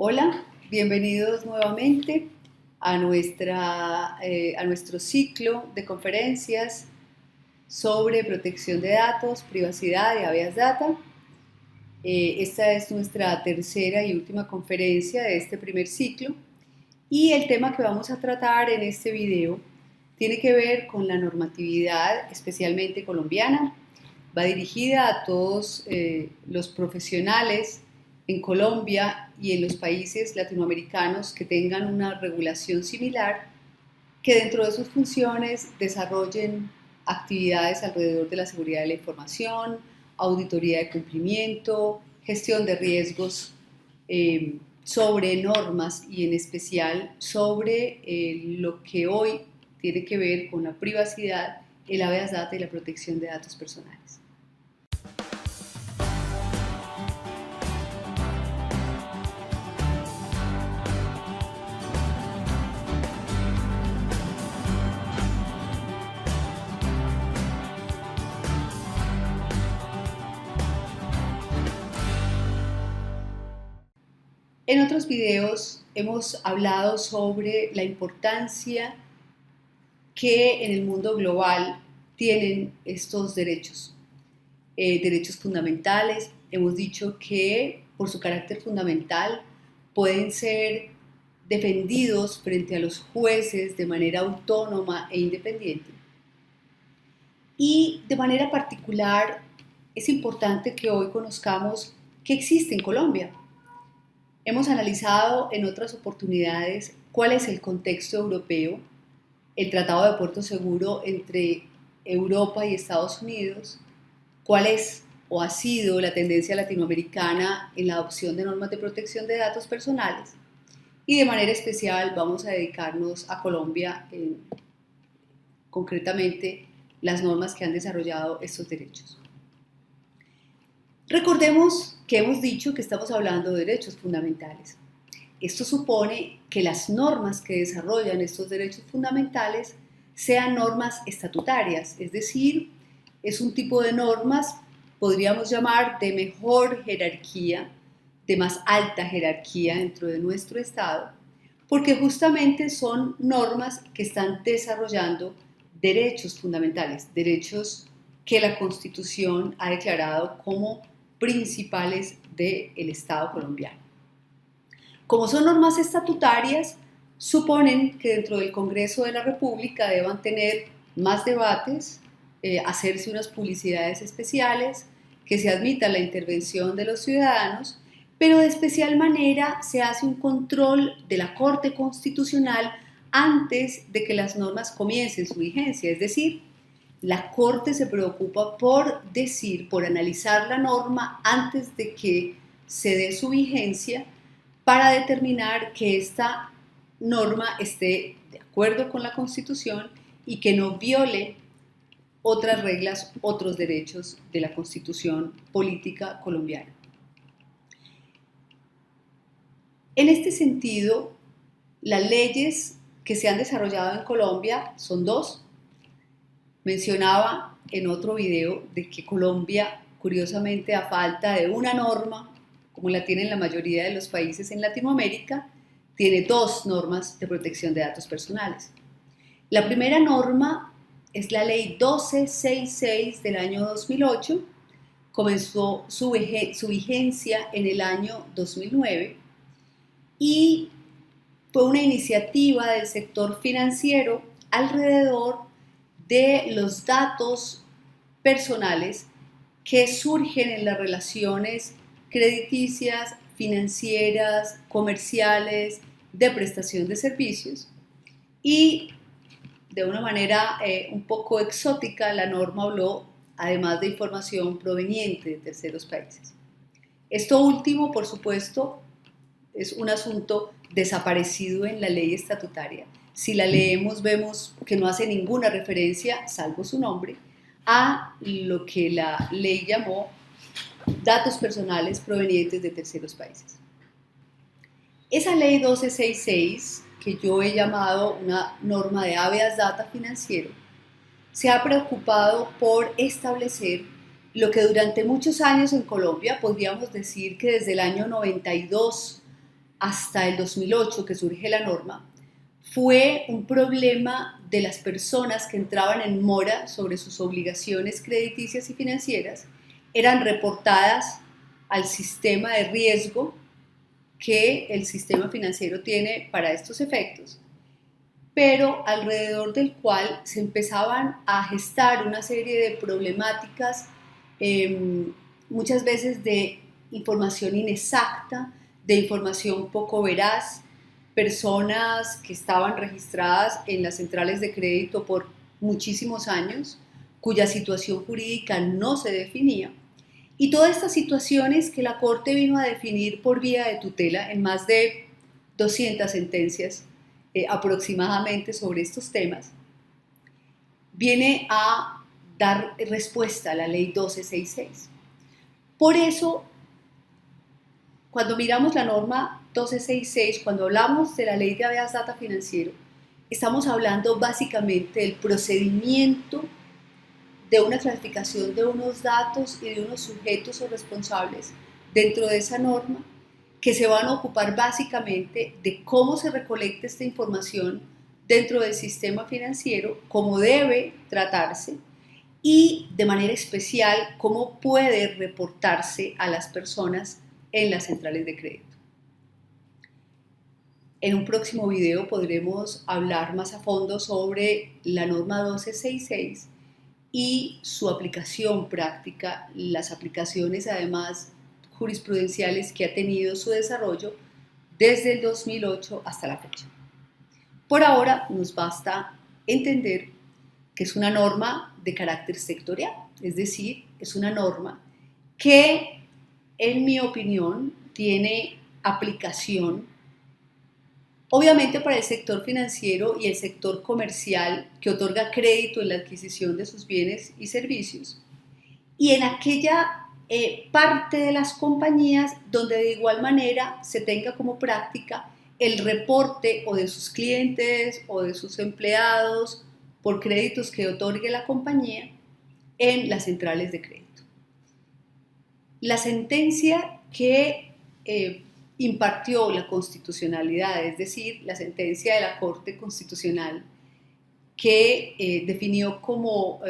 Hola, bienvenidos nuevamente a nuestro ciclo de conferencias sobre protección de datos, privacidad y habeas data. Esta es nuestra tercera y última conferencia de este primer ciclo y el tema que vamos a tratar en este video tiene que ver con la normatividad, especialmente colombiana. Va dirigida a todos los profesionales en Colombia y en los países latinoamericanos que tengan una regulación similar, que dentro de sus funciones desarrollen actividades alrededor de la seguridad de la información, auditoría de cumplimiento, gestión de riesgos sobre normas y en especial sobre lo que hoy tiene que ver con la privacidad, el habeas data y la protección de datos personales. En otros videos hemos hablado sobre la importancia que en el mundo global tienen estos derechos, derechos fundamentales. Hemos dicho que por su carácter fundamental pueden ser defendidos frente a los jueces de manera autónoma e independiente. Y de manera particular es importante que hoy conozcamos qué existe en Colombia. Hemos analizado en otras oportunidades cuál es el contexto europeo, el Tratado de Puerto Seguro entre Europa y Estados Unidos, cuál es o ha sido la tendencia latinoamericana en la adopción de normas de protección de datos personales y de manera especial vamos a dedicarnos a Colombia, concretamente las normas que han desarrollado estos derechos. Recordemos que hemos dicho que estamos hablando de derechos fundamentales. Esto supone que las normas que desarrollan estos derechos fundamentales sean normas estatutarias, es decir, es un tipo de normas, podríamos llamar, de mejor jerarquía, de más alta jerarquía dentro de nuestro Estado, porque justamente son normas que están desarrollando derechos fundamentales, derechos que la Constitución ha declarado como principales del Estado colombiano. Como son normas estatutarias, suponen que dentro del Congreso de la República deban tener más debates, hacerse unas publicidades especiales, que se admita la intervención de los ciudadanos, pero de especial manera se hace un control de la Corte Constitucional antes de que las normas comiencen su vigencia, es decir, la Corte se preocupa por analizar la norma antes de que se dé su vigencia para determinar que esta norma esté de acuerdo con la Constitución y que no viole otras reglas, otros derechos de la Constitución política colombiana. En este sentido, las leyes que se han desarrollado en Colombia son dos. Mencionaba en otro video de que Colombia, curiosamente, a falta de una norma, como la tienen la mayoría de los países en Latinoamérica, tiene dos normas de protección de datos personales. La primera norma es la Ley 1266 del año 2008, comenzó su vigencia en el año 2009 y fue una iniciativa del sector financiero alrededor de los datos personales que surgen en las relaciones crediticias, financieras, comerciales, de prestación de servicios y de una manera un poco exótica la norma habló además de información proveniente de terceros países. Esto último, por supuesto, es un asunto desaparecido en la ley estatutaria. Si la leemos vemos que no hace ninguna referencia, salvo su nombre, a lo que la ley llamó datos personales provenientes de terceros países. Esa ley 1266, que yo he llamado una norma de habeas data financiero, se ha preocupado por establecer lo que durante muchos años en Colombia, podríamos decir que desde el año 92 hasta el 2008 que surge la norma, fue un problema de las personas que entraban en mora sobre sus obligaciones crediticias y financieras, eran reportadas al sistema de riesgo que el sistema financiero tiene para estos efectos, pero alrededor del cual se empezaban a gestar una serie de problemáticas, muchas veces de información inexacta, de información poco veraz, personas que estaban registradas en las centrales de crédito por muchísimos años, cuya situación jurídica no se definía, y todas estas situaciones que la Corte vino a definir por vía de tutela en más de 200 sentencias aproximadamente sobre estos temas, viene a dar respuesta a la ley 1266. Por eso, cuando miramos la norma 1266, cuando hablamos de la ley de habeas data financiero, estamos hablando básicamente del procedimiento de una clasificación de unos datos y de unos sujetos o responsables dentro de esa norma que se van a ocupar básicamente de cómo se recolecta esta información dentro del sistema financiero, cómo debe tratarse y de manera especial cómo puede reportarse a las personas en las centrales de crédito. En un próximo video podremos hablar más a fondo sobre la norma 1266 y su aplicación práctica, las aplicaciones además jurisprudenciales que ha tenido su desarrollo desde el 2008 hasta la fecha. Por ahora nos basta entender que es una norma de carácter sectorial, es decir, es una norma que, en mi opinión, tiene aplicación obviamente para el sector financiero y el sector comercial que otorga crédito en la adquisición de sus bienes y servicios, y en aquella parte de las compañías donde de igual manera se tenga como práctica el reporte o de sus clientes o de sus empleados por créditos que otorgue la compañía en las centrales de crédito. La sentencia que impartió la constitucionalidad, es decir, la sentencia de la Corte Constitucional que definió como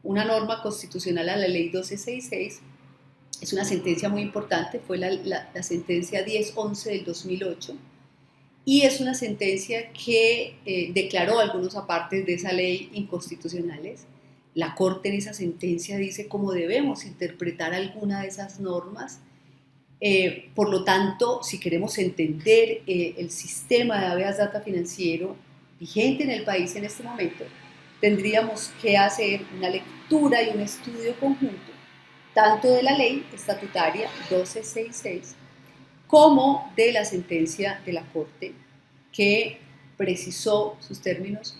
una norma constitucional a la ley 1266, es una sentencia muy importante, fue la sentencia 1011 del 2008, y es una sentencia que declaró algunos apartes de esa ley inconstitucionales. La Corte en esa sentencia dice cómo debemos interpretar alguna de esas normas. Por lo tanto, si queremos entender el sistema de habeas data financiero vigente en el país en este momento, tendríamos que hacer una lectura y un estudio conjunto tanto de la ley estatutaria 1266 como de la sentencia de la Corte que precisó sus términos,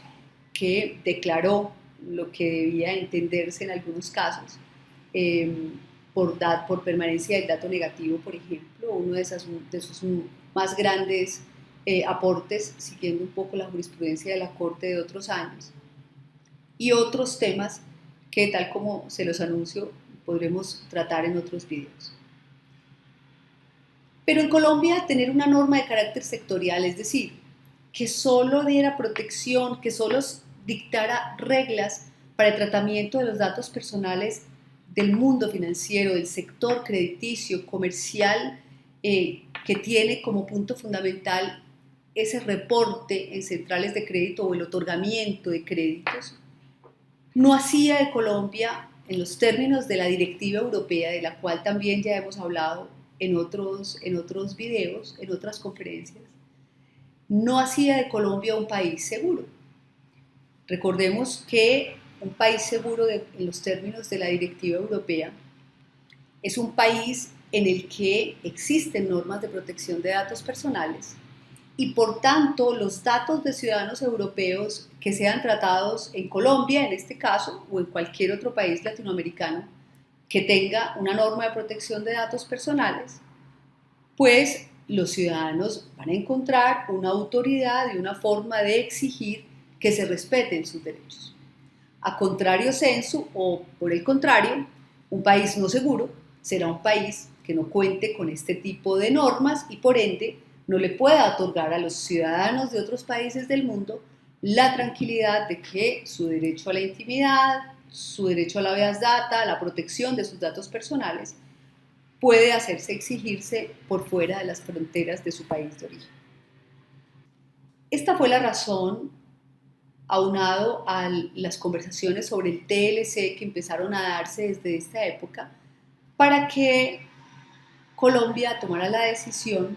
que declaró lo que debía entenderse en algunos casos por permanencia del dato negativo, por ejemplo, uno de sus más grandes aportes, siguiendo un poco la jurisprudencia de la Corte de otros años, y otros temas que, tal como se los anuncio, podremos tratar en otros videos. Pero en Colombia, tener una norma de carácter sectorial, es decir, que solo diera protección, que solo dictara reglas para el tratamiento de los datos personales del mundo financiero, del sector crediticio, comercial, que tiene como punto fundamental ese reporte en centrales de crédito o el otorgamiento de créditos, no hacía de Colombia, en los términos de la directiva europea, de la cual también ya hemos hablado en otros videos, en otras conferencias, no hacía de Colombia un país seguro. Recordemos que un país seguro en los términos de la directiva europea es un país en el que existen normas de protección de datos personales y por tanto los datos de ciudadanos europeos que sean tratados en Colombia, en este caso, o en cualquier otro país latinoamericano que tenga una norma de protección de datos personales, pues los ciudadanos van a encontrar una autoridad y una forma de exigir que se respeten sus derechos. A contrario sensu, o por el contrario, un país no seguro será un país que no cuente con este tipo de normas y por ende no le pueda otorgar a los ciudadanos de otros países del mundo la tranquilidad de que su derecho a la intimidad, su derecho a la habeas data, a la protección de sus datos personales, puede hacerse exigirse por fuera de las fronteras de su país de origen. Esta fue la razón, aunado a las conversaciones sobre el TLC que empezaron a darse desde esta época, para que Colombia tomara la decisión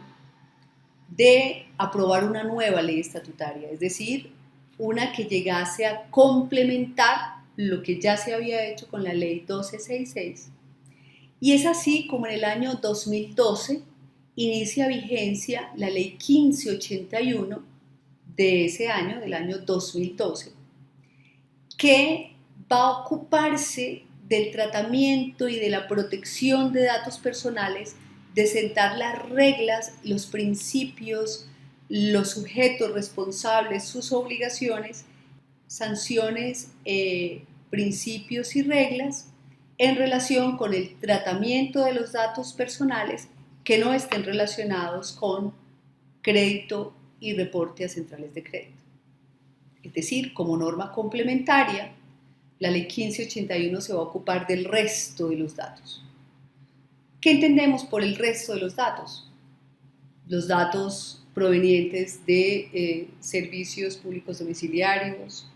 de aprobar una nueva ley estatutaria, es decir, una que llegase a complementar lo que ya se había hecho con la ley 1266. Y es así como en el año 2012 inicia vigencia la ley 1581 de ese año, del año 2012, que va a ocuparse del tratamiento y de la protección de datos personales, de sentar las reglas, los principios, los sujetos responsables, sus obligaciones, sanciones, principios y reglas en relación con el tratamiento de los datos personales que no estén relacionados con crédito y reporte a centrales de crédito. Es decir, como norma complementaria, la ley 1581 se va a ocupar del resto de los datos. ¿Qué entendemos por el resto de los datos? Los datos provenientes de servicios públicos domiciliarios,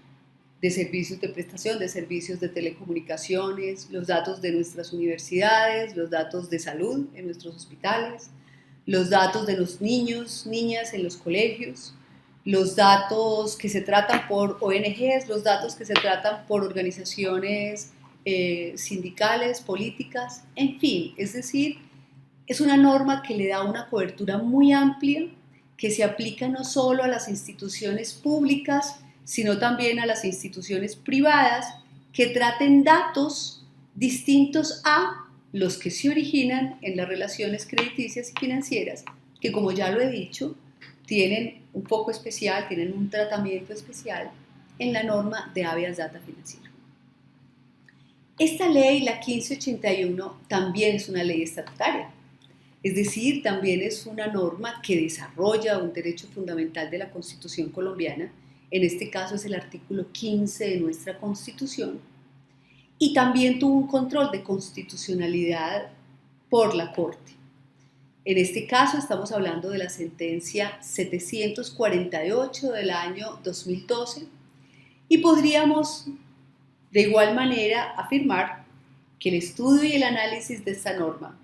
de servicios de prestación, de servicios de telecomunicaciones, los datos de nuestras universidades, los datos de salud en nuestros hospitales, los datos de los niños, niñas en los colegios, los datos que se tratan por ONGs, los datos que se tratan por organizaciones sindicales, políticas, en fin, es decir, es una norma que le da una cobertura muy amplia que se aplica no solo a las instituciones públicas, sino también a las instituciones privadas que traten datos distintos a los que se originan en las relaciones crediticias y financieras, que como ya lo he dicho, tienen un foco especial, tienen un tratamiento especial en la norma de habeas data financiera. Esta ley, la 1581, también es una ley estatutaria, es decir, también es una norma que desarrolla un derecho fundamental de la Constitución colombiana, en este caso es el artículo 15 de nuestra Constitución, y también tuvo un control de constitucionalidad por la Corte. En este caso estamos hablando de la sentencia 748 del año 2012 y podríamos de igual manera afirmar que el estudio y el análisis de esta norma,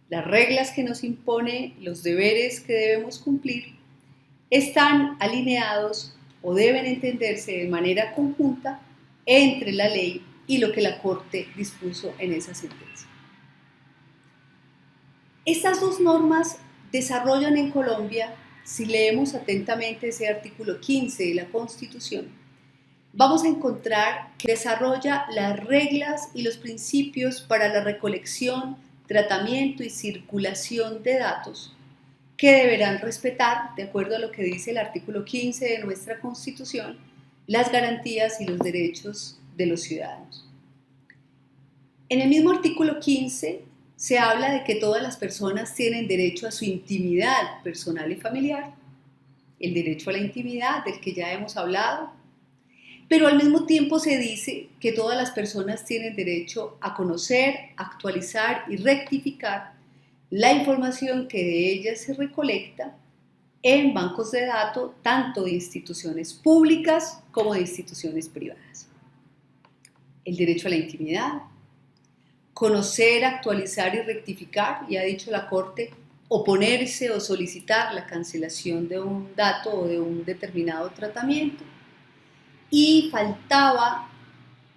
las reglas que nos impone, los deberes que debemos cumplir, están alineados o deben entenderse de manera conjunta entre la ley y lo que la Corte dispuso en esa sentencia. Estas dos normas desarrollan en Colombia, si leemos atentamente ese artículo 15 de la Constitución, vamos a encontrar que desarrolla las reglas y los principios para la recolección, tratamiento y circulación de datos que deberán respetar, de acuerdo a lo que dice el artículo 15 de nuestra Constitución, las garantías y los derechos de los ciudadanos. En el mismo artículo 15 se habla de que todas las personas tienen derecho a su intimidad personal y familiar, el derecho a la intimidad del que ya hemos hablado, pero al mismo tiempo se dice que todas las personas tienen derecho a conocer, actualizar y rectificar la información que de ellas se recolecta en bancos de datos, tanto de instituciones públicas como de instituciones privadas. El derecho a la intimidad, conocer, actualizar y rectificar, y ha dicho la Corte, oponerse o solicitar la cancelación de un dato o de un determinado tratamiento. Y faltaba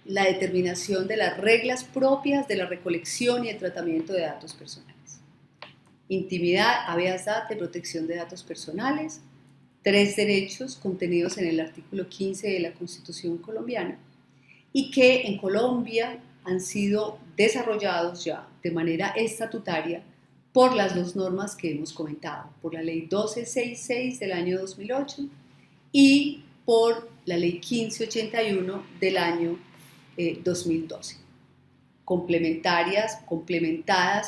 la determinación de las reglas propias de la recolección y el tratamiento de datos personales. Intimidad, habeas data y protección de datos personales, 3 derechos contenidos en el artículo 15 de la Constitución colombiana y que en Colombia han sido desarrollados ya de manera estatutaria por las dos normas que hemos comentado, por la ley 1266 del año 2008 y por la ley 1581 del año 2012. Complementadas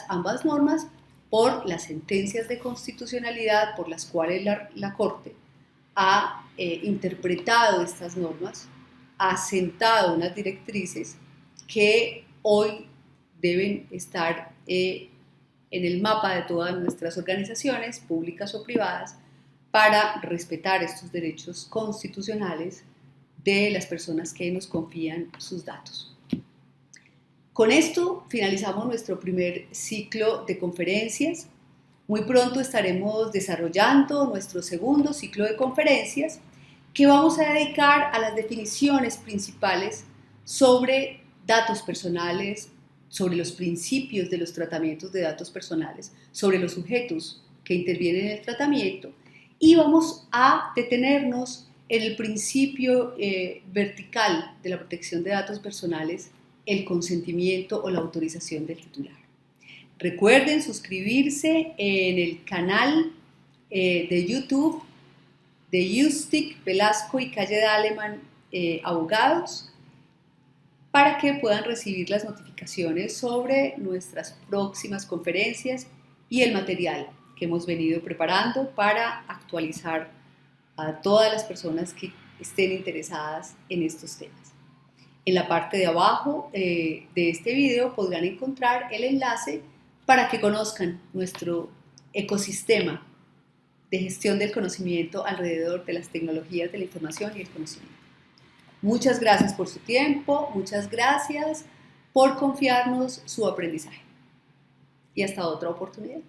ambas normas por las sentencias de constitucionalidad por las cuales la Corte ha interpretado estas normas, ha sentado unas directrices que hoy deben estar en el mapa de todas nuestras organizaciones, públicas o privadas, para respetar estos derechos constitucionales de las personas que nos confían sus datos. Con esto finalizamos nuestro primer ciclo de conferencias. Muy pronto estaremos desarrollando nuestro segundo ciclo de conferencias que vamos a dedicar a las definiciones principales sobre datos personales, sobre los principios de los tratamientos de datos personales, sobre los sujetos que intervienen en el tratamiento, y vamos a detenernos en el principio vertical de la protección de datos personales, el consentimiento o la autorización del titular. Recuerden suscribirse en el canal de YouTube de Justic, Velasco y Calle de Aleman Abogados, para que puedan recibir las notificaciones sobre nuestras próximas conferencias y el material que hemos venido preparando para actualizar a todas las personas que estén interesadas en estos temas. En la parte de abajo de este video podrán encontrar el enlace para que conozcan nuestro ecosistema de gestión del conocimiento alrededor de las tecnologías de la información y el conocimiento. Muchas gracias por su tiempo, muchas gracias por confiarnos su aprendizaje. Y hasta otra oportunidad.